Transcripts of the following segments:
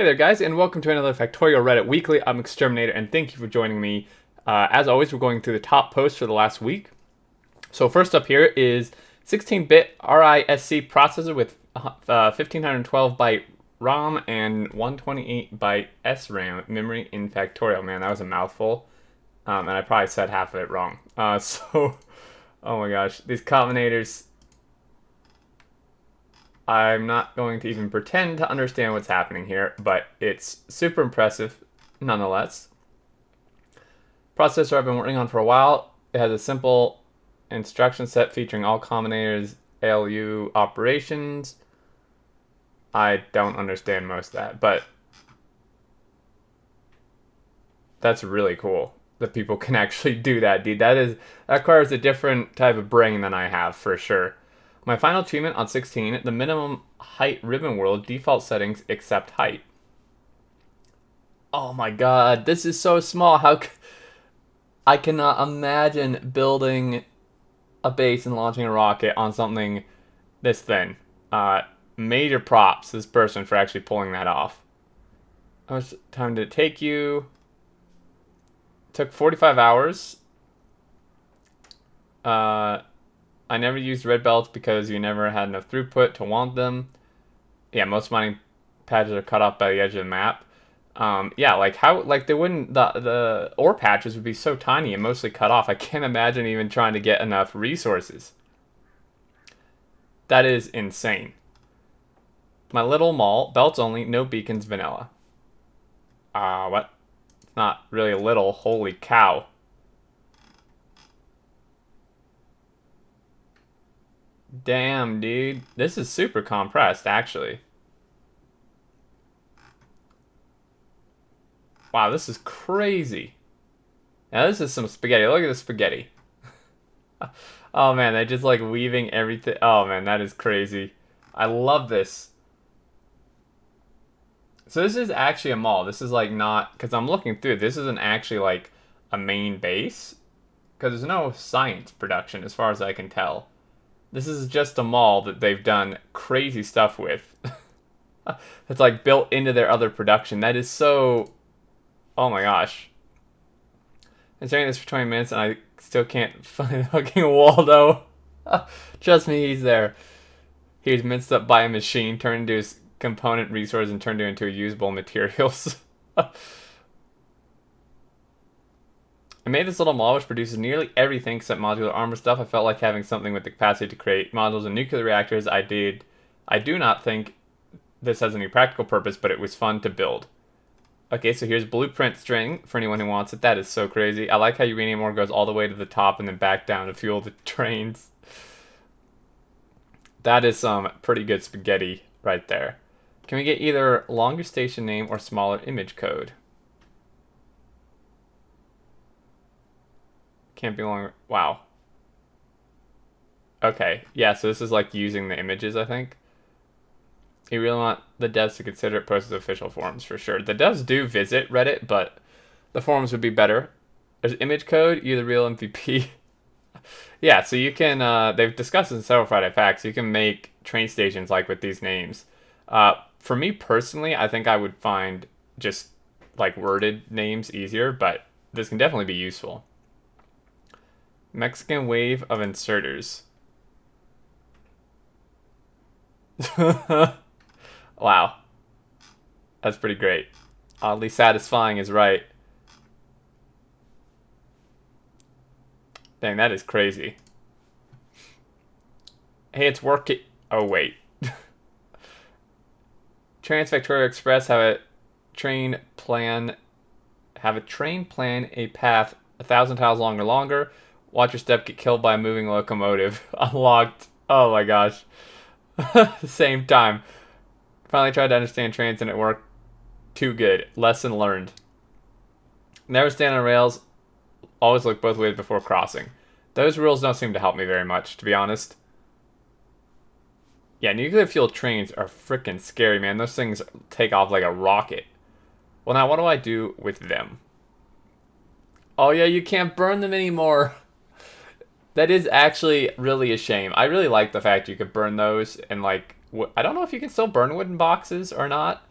there, guys, and welcome to another Factorio Reddit Weekly. I'm Xterminator, and thank you for joining me. As always, we're going through the top posts for the last week. So first up here is 16-bit RISC processor with 1512 byte ROM and 128 byte SRAM memory in Factorio. Man, that was a mouthful, and I probably said half of it wrong. Oh my gosh, these combinators. I'm not going to even pretend to understand what's happening here, but it's super impressive nonetheless. Processor I've been working on for a while. It has a simple instruction set featuring all combinators, ALU operations. I don't understand most of that, but that's really cool that people can actually do that, dude. That requires a different type of brain than I have, for sure. My final achievement on 16, the minimum height ribbon world default settings except height. Oh my god, this is so small. I cannot imagine building a base and launching a rocket on something this thin. Major props to this person for actually pulling that off. How much time did it take you? Took 45 hours. I never used red belts because you never had enough throughput to want them. Yeah, most mining patches are cut off by the edge of the map. Yeah, like how, like they wouldn't, the ore patches would be so tiny and mostly cut off. I can't imagine even trying to get enough resources. That is insane. My little mall, belts only, no beacons, vanilla. What? It's not really little, holy cow. Damn, dude. This is super compressed, actually. Wow, this is crazy. Now, this is some spaghetti. Look at the spaghetti. Oh, man, they're just, like, weaving everything. Oh, man, that is crazy. I love this. So this is actually a mall. This is, like, not... Because I'm looking through. This isn't actually, like, a main base. Because there's no science production, as far as I can tell. This is just a mall that they've done crazy stuff with. It's like built into their other production. That is so... Oh my gosh. I'm saying this for 20 minutes and I still can't find fucking Waldo. Trust me, he's there. He was minced up by a machine, turned into his component resource, and turned it into usable materials. I made this little mall which produces nearly everything except modular armor stuff. I felt like having something with the capacity to create modules and nuclear reactors. I do not think this has any practical purpose, but it was fun to build. Okay, so here's blueprint string for anyone who wants it. That is so crazy. I like how uranium ore goes all the way to the top and then back down to fuel the trains. That is some pretty good spaghetti right there. Can we get either longer station name or smaller image code? Can't be longer. Wow. Okay. Yeah, so this is like using the images, I think. You really want the devs to consider it posted official forums for sure. The devs do visit Reddit, but the forums would be better. There's image code, you're the real MVP. Yeah, so you can, they've discussed this in several Friday Facts. You can make train stations like with these names. For me personally, I think I would find just like worded names easier, but this can definitely be useful. Mexican wave of inserters. Wow. That's pretty great. Oddly satisfying is right. Dang, that is crazy. Hey, it's working. Oh, wait. Factorio Express have a train plan, a path 1,000 tiles longer. Watch your step get killed by a moving locomotive. Unlocked. Oh my gosh. Same time. Finally tried to understand trains and it worked too good. Lesson learned. Never stand on rails. Always look both ways before crossing. Those rules don't seem to help me very much, to be honest. Yeah, nuclear fuel trains are freaking scary, man. Those things take off like a rocket. Well, now what do I do with them? Oh yeah, you can't burn them anymore. That is actually really a shame. I really like the fact you could burn those and like, I don't know if you can still burn wooden boxes or not.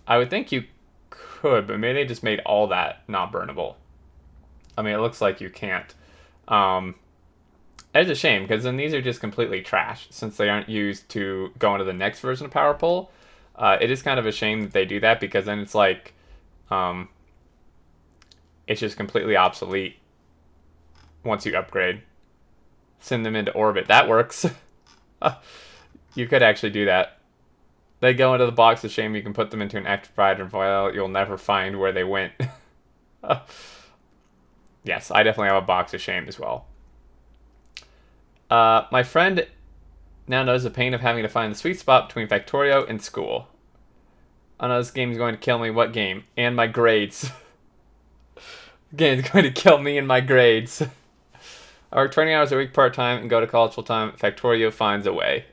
I would think you could, but maybe they just made all that not burnable. I mean, it looks like you can't. It's a shame, because then these are just completely trash, since they aren't used to go into the next version of Power Pole. It is kind of a shame that they do that, because then it's like, it's just completely obsolete once you upgrade. Send them into orbit. That works. You could actually do that. They go into the box of shame. You can put them into an active provider file. You'll never find where they went. Yes, I definitely have a box of shame as well. My friend now knows the pain of having to find the sweet spot between Factorio and school. I know this game is going to kill me. What game? And my grades. The game is going to kill me and my grades. I work 20 hours a week part-time and go to college full-time. Factorio finds a way.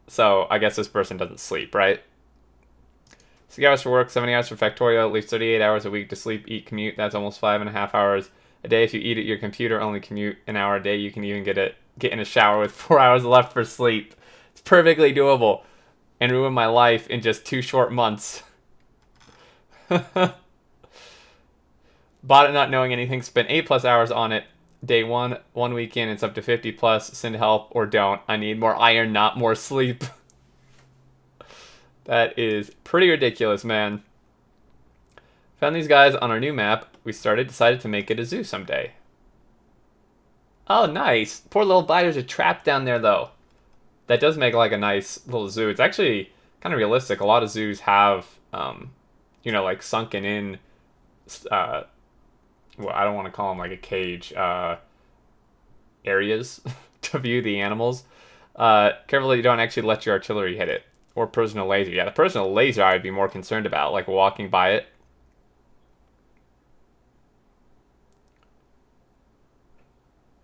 So, I guess this person doesn't sleep, right? 6 hours for work, 70 hours for Factorio, leaves 38 hours a week to sleep, eat, commute. That's almost 5.5 hours a day. If you eat at your computer, only commute an hour a day. You can even get in a shower with 4 hours left for sleep. It's perfectly doable. And ruin my life in just 2 short months. Bought it not knowing anything, spent 8+ hours on it. Day 1 week in, it's up to 50+. Send help or don't. I need more iron, not more sleep. That is pretty ridiculous, man. Found these guys on our new map. We decided to make it a zoo someday. Oh, nice. Poor little biters are trapped down there, though. That does make like a nice little zoo. It's actually kind of realistic. A lot of zoos have, like sunken in, well, I don't want to call them like a cage, areas to view the animals. Careful that you don't actually let your artillery hit it. Or personal laser. Yeah, the personal laser I'd be more concerned about, like walking by it.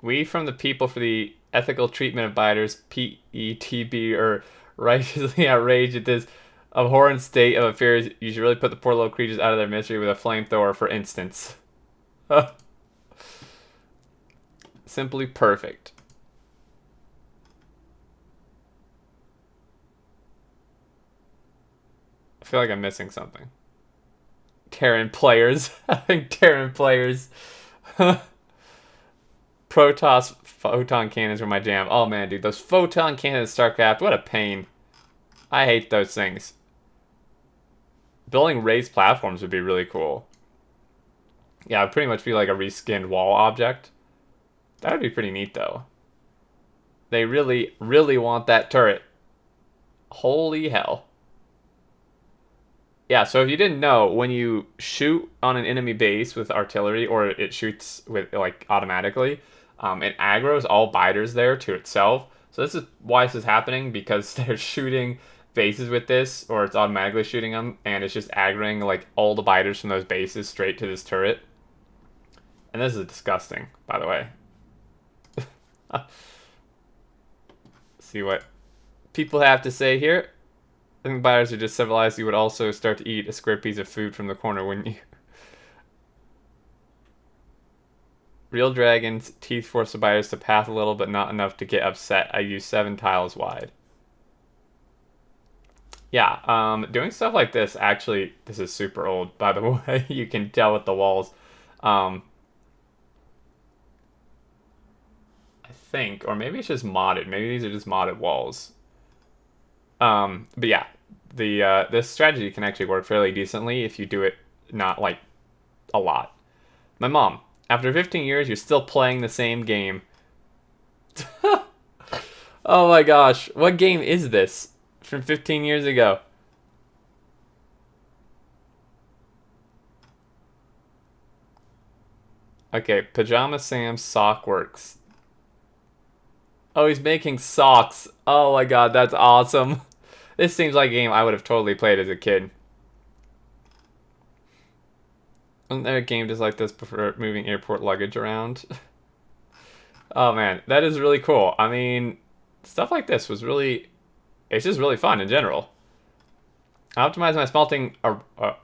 We from the people for the ethical treatment of biters, PETB, are righteously outraged at this abhorrent state of affairs. You should really put the poor little creatures out of their misery with a flamethrower, for instance. Simply perfect. I feel like I'm missing something. Terran players. I think Terran players. Protoss photon cannons were my jam. Oh man, dude, those photon cannons in StarCraft, what a pain. I hate those things. Building raised platforms would be really cool. Yeah, it'd pretty much be like a reskinned wall object. That would be pretty neat, though. They really, really want that turret. Holy hell. Yeah, so if you didn't know, when you shoot on an enemy base with artillery, or it shoots with like automatically, it aggroes all biters there to itself. So this is why this is happening, because they're shooting bases with this, or it's automatically shooting them, and it's just aggroing like all the biters from those bases straight to this turret. And this is disgusting, by the way. See what people have to say here. I think biters are just civilized. You would also start to eat a square piece of food from the corner, wouldn't you? Real dragons, teeth force the biters to path a little, but not enough to get upset. I use 7 tiles wide. Yeah, doing stuff like this, actually, this is super old, by the way. You can tell with the walls. I think, or maybe it's just modded. Maybe these are just modded walls. But yeah, this strategy can actually work fairly decently if you do it not like a lot. My mom, after 15 years, you're still playing the same game. Oh my gosh, what game is this from 15 years ago? Okay, Pajama Sam's Sock Works. Oh, he's making socks. Oh my god, that's awesome. This seems like a game I would have totally played as a kid. Wasn't there a game just like this before moving airport luggage around? Oh man, that is really cool. I mean, stuff like this was really... It's just really fun in general. I optimized my smelting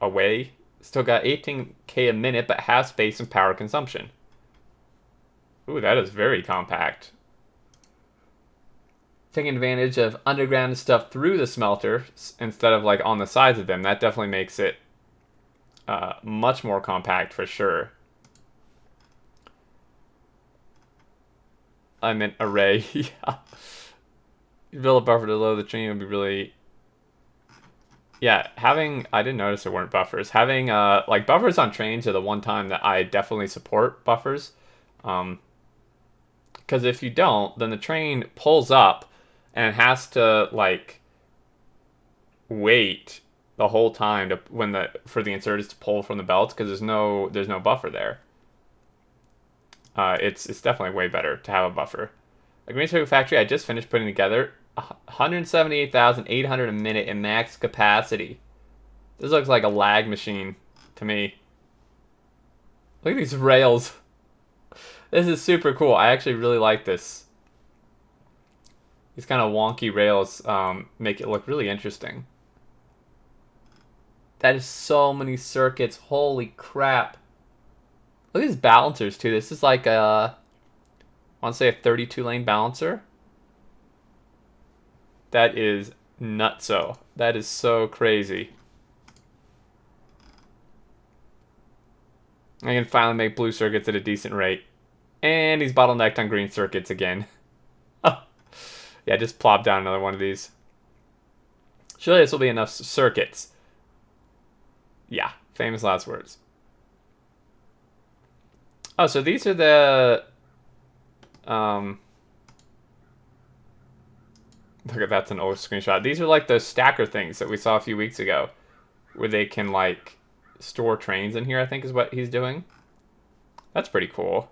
away. Still got 18k a minute, but half space and power consumption. Ooh, that is very compact. Taking advantage of underground stuff through the smelters instead of like on the sides of them, that definitely makes it Much more compact for sure. I meant array. Yeah. You build a buffer to load the train would be really. Yeah, I didn't notice there weren't buffers. Having like buffers on trains are the one time that I definitely support buffers. Because if you don't, then the train pulls up and it has to like wait the whole time to for the inserters to pull from the belts because there's no buffer there. It's definitely way better to have a buffer. Xterminator Factory I just finished putting together 178,800 a minute in max capacity. This looks like a lag machine to me. Look at these rails. This is super cool. I actually really like this. These kind of wonky rails make it look really interesting. That is so many circuits. Holy crap. Look at these balancers too. This is like I want to say a 32 lane balancer. That is nutso. That is so crazy. I can finally make blue circuits at a decent rate. And he's bottlenecked on green circuits again. Yeah, just plop down another one of these. Surely this will be enough circuits. Yeah, famous last words. Oh, so these are the... Look at that's an old screenshot. These are like those stacker things that we saw a few weeks ago. Where they can like store trains in here, I think is what he's doing. That's pretty cool.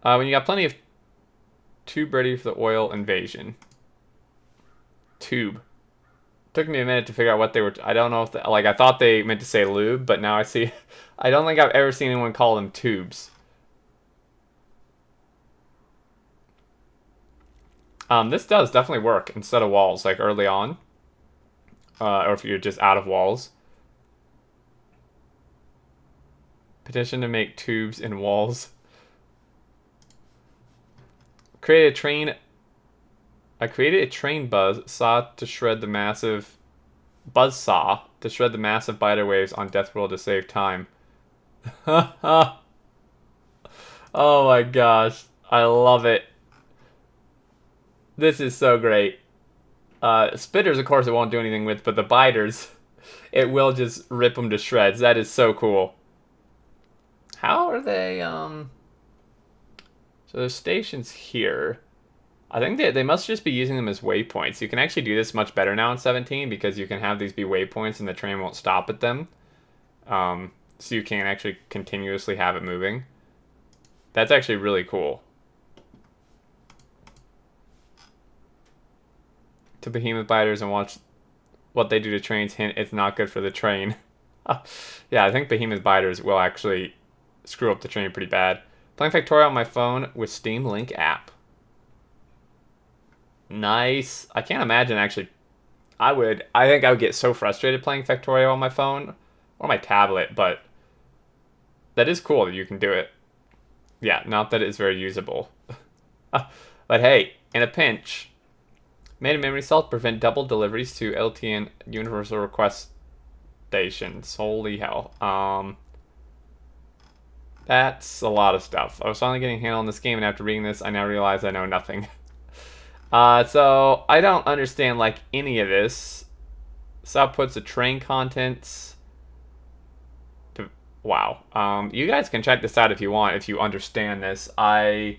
When you got plenty of tube ready for the oil invasion. Tube. Took me a minute to figure out what they were. I don't know if like I thought they meant to say lube, but now I see. I don't think I've ever seen anyone call them tubes. This does definitely work instead of walls, like early on, or if you're just out of walls. Petition to make tubes in walls. Create a train. I created a train buzz saw to shred the massive biter waves on Death World to save time. Oh my gosh, I love it. This is so great. Spitters, of course, it won't do anything with, but the biters, it will just rip them to shreds. That is so cool. How are they? So there's stations here. I think they must just be using them as waypoints. You can actually do this much better now in 17 because you can have these be waypoints and the train won't stop at them. So you can actually continuously have it moving. That's actually really cool. To behemoth biters and watch what they do to trains. Hint, it's not good for the train. Yeah, I think behemoth biters will actually screw up the train pretty bad. Playing Factorio on my phone with Steam Link app. Nice. I can't imagine actually. I think I would get so frustrated playing Factorio on my phone or my tablet, but that is cool that you can do it. Yeah, not that it's very usable. But hey, in a pinch, made a memory cell to prevent double deliveries to LTN Universal Request stations. Holy hell. That's a lot of stuff. I was finally getting a handle on this game, and after reading this, I now realize I know nothing. So I don't understand like any of this. Sub puts the train contents to wow. You guys can check this out if you want, if you understand this. I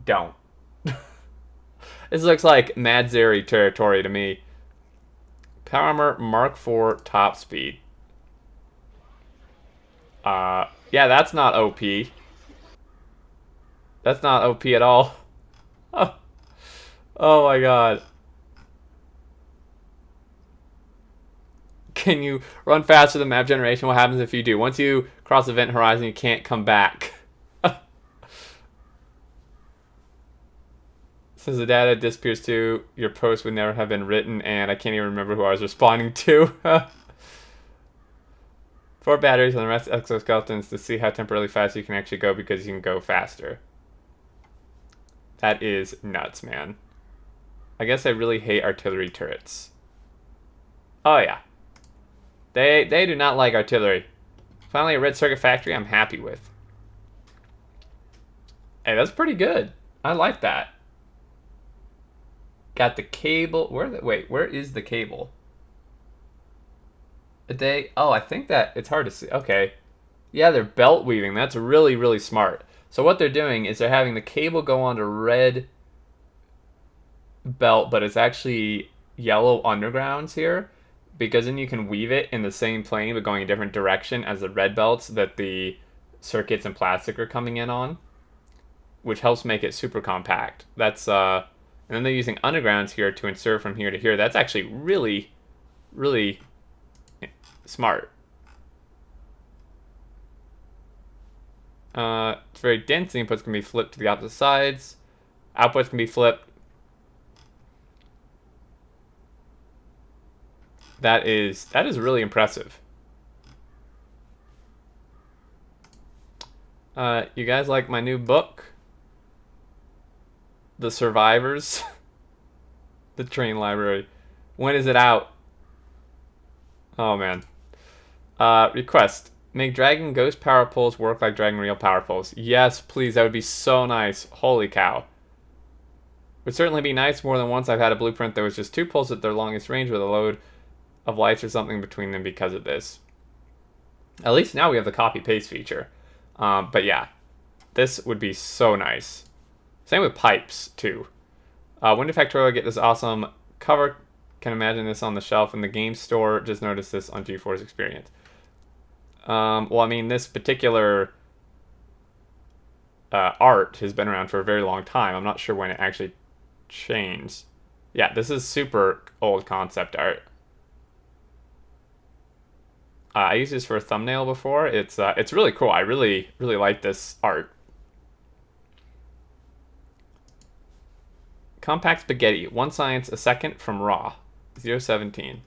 don't. This looks like Mad Zeri territory to me. Power Armor Mark IV top speed. Yeah, that's not OP. That's not OP at all. Oh, oh my god. Can you run faster than map generation? What happens if you do? Once you cross event horizon, you can't come back. Since the data disappears too, your post would never have been written, and I can't even remember who I was responding to. 4 batteries on the rest of exoskeletons to see how temporarily fast you can actually go because you can go faster. That is nuts, man. I guess I really hate artillery turrets. Oh, yeah. They do not like artillery. Finally, a red circuit factory I'm happy with. Hey, that's pretty good. I like that. Got the cable. Where is the cable? Oh, I think that it's hard to see. Okay. Yeah, they're belt weaving. That's really, really smart. So what they're doing is they're having the cable go onto red belt, but it's actually yellow undergrounds here, because then you can weave it in the same plane but going a different direction as the red belts that the circuits and plastic are coming in on, which helps make it super compact. And then they're using undergrounds here to insert from here to here. That's actually really, really smart. It's very dense. The inputs can be flipped to the opposite sides. Outputs can be flipped. That is really impressive. You guys like my new book? The Survivors? The Train Library. When is it out? Oh, man. Request. Make Dragon Ghost power poles work like Dragon Real power poles. Yes, please. That would be so nice. Holy cow. Would certainly be nice. More than once I've had a blueprint that was just 2 poles at their longest range with a load of lights or something between them because of this. At least now we have the copy-paste feature. But yeah, this would be so nice. Same with pipes, too. When did Factorio get this awesome cover? Can imagine this on the shelf in the game store. Just noticed this on G4's Experience. Well, I mean, this particular art has been around for a very long time. I'm not sure when it actually changed. Yeah, this is super old concept art. I used this for a thumbnail before. It's really cool. I really, really like this art. Compact spaghetti. 1 science a second from raw. 0.17.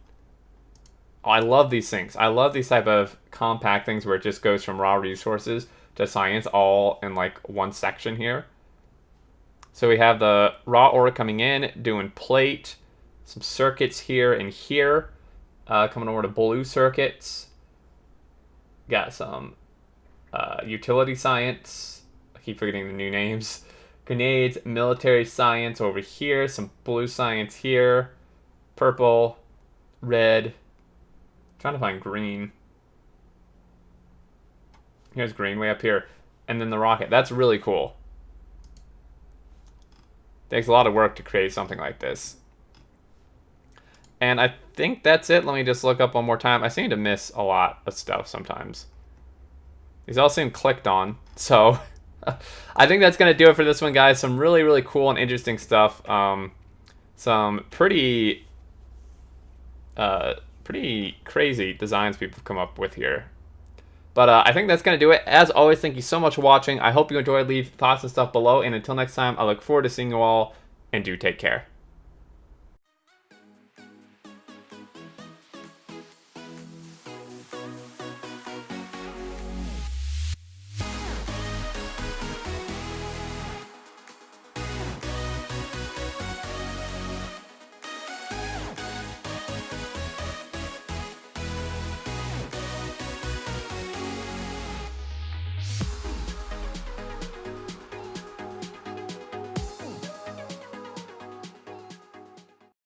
Oh, I love these things. I love these type of compact things where it just goes from raw resources to science all in like one section here. So we have the raw ore coming in, doing plate, some circuits here and here, coming over to blue circuits. Got some utility science. I keep forgetting the new names. Grenades, military science over here, some blue science here, purple, red. Trying to find green. Here's green way up here. And then the rocket. That's really cool. Takes a lot of work to create something like this. And I think that's it. Let me just look up one more time. I seem to miss a lot of stuff sometimes. These all seem clicked on. So I think that's going to do it for this one, guys. Some really, really cool and interesting stuff. Some pretty crazy designs people have come up with here. But I think that's going to do it. As always, thank you so much for watching. I hope you enjoyed. Leave thoughts and stuff below. And until next time, I look forward to seeing you all. And do take care.